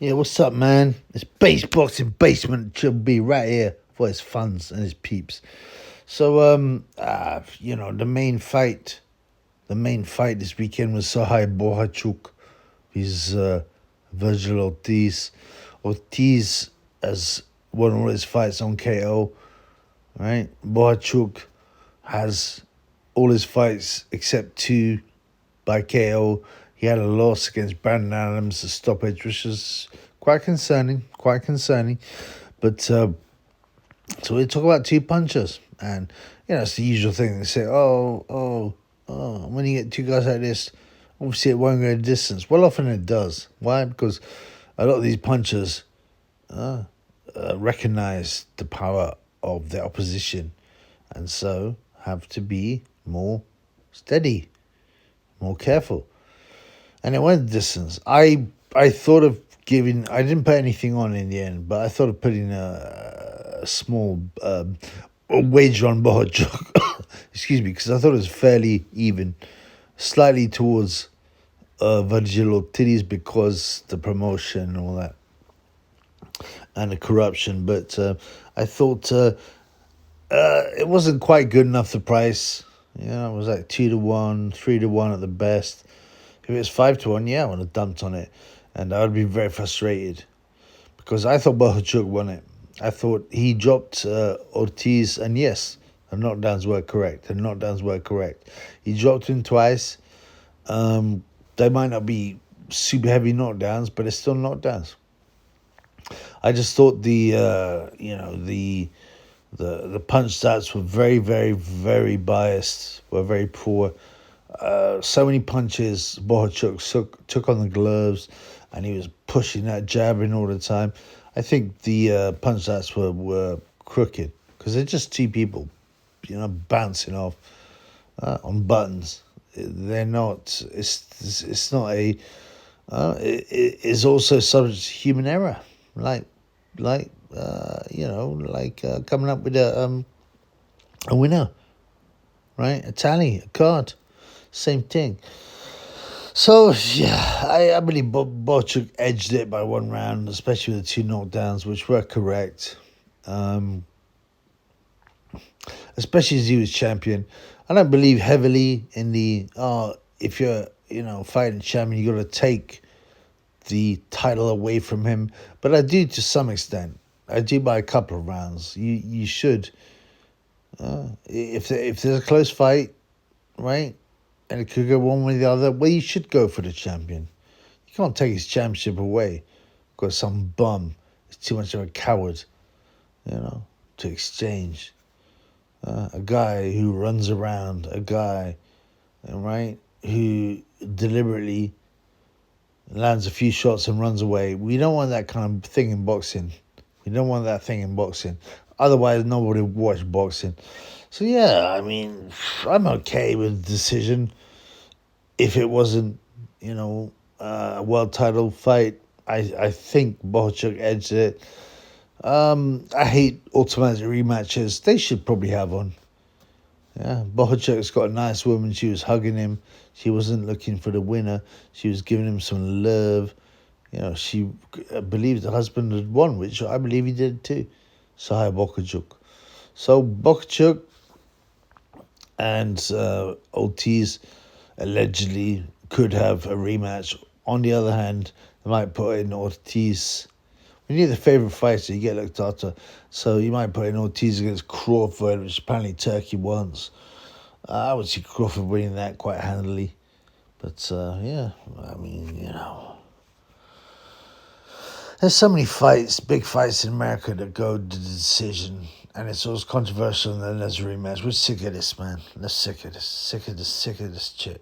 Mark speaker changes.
Speaker 1: Yeah, what's up, man? It's Base Boxing Basement should be right here for his fans and his peeps. So, the main fight this weekend was Serhii Bohachuk. He's Vergil Ortiz. Ortiz has won all his fights on KO, right? Bohachuk has all his fights except two by KO. He had a loss against Brandon Adams, a stoppage, which is quite concerning. But so we talk about two punchers, and it's the usual thing. They say, when you get two guys like this, obviously it won't go a distance. Well, often it does. Why? Because a lot of these punchers recognize the power of their opposition, and so have to be more steady, more careful. And it went the distance. I thought of giving. I didn't put anything on in the end, but I thought of putting a small wager on Bohachuk. Excuse me, because I thought it was fairly even, slightly towards Vergil Ortiz because the promotion and all that, and the corruption. But I thought it wasn't quite good enough. The price, it was like 2-1, 3-1 at the best. If it was 5-1, I would have dumped on it. And I would be very frustrated. Because I thought Bohachuk won it. I thought he dropped Ortiz. And yes, the knockdowns were correct. He dropped him twice. They might not be super heavy knockdowns, but it's still knockdowns. I just thought the punch stats were very, very, very biased. Were very poor. So many punches Bohachuk took on the gloves, and he was pushing that jabbing all the time. I think the punch stats were crooked because they're just two people, bouncing off on buttons. They're not. It's not a. It's also subject to human error, like coming up with a winner, right? A tally, a card. Same thing. So, I believe Bohachuk edged it by one round, especially with the two knockdowns, which were correct. Especially as he was champion. I don't believe heavily in the, if you're, fighting champion, you got to take the title away from him. But I do to some extent. I do by a couple of rounds. You should. If there's a close fight, right? And it could go one way or the other, well, you should go for the champion. You can't take his championship away because some bum is too much of a coward, to exchange. A guy who runs around, a guy, right, who deliberately lands a few shots and runs away. We don't want that kind of thing in boxing. Otherwise, nobody would watch boxing. So, I'm okay with the decision. If it wasn't, a world title fight, I think Bohachuk edged it. I hate automatic rematches. They should probably have one. Yeah, Bohachuk's got a nice woman. She was hugging him. She wasn't looking for the winner. She was giving him some love. She believed the husband had won, which I believe he did too. Serhii Bohachuk. So Bohachuk and Ortiz allegedly could have a rematch. On the other hand, they might put in Ortiz. When you're the favourite fighter, you get looked after. So you might put in Ortiz against Crawford, which apparently Turkey wants. I would see Crawford winning that quite handily. But, there's so many fights, big fights in America that go to the decision. And it's always controversial and then there's a rematch. We're sick of this, man. We're sick of this shit.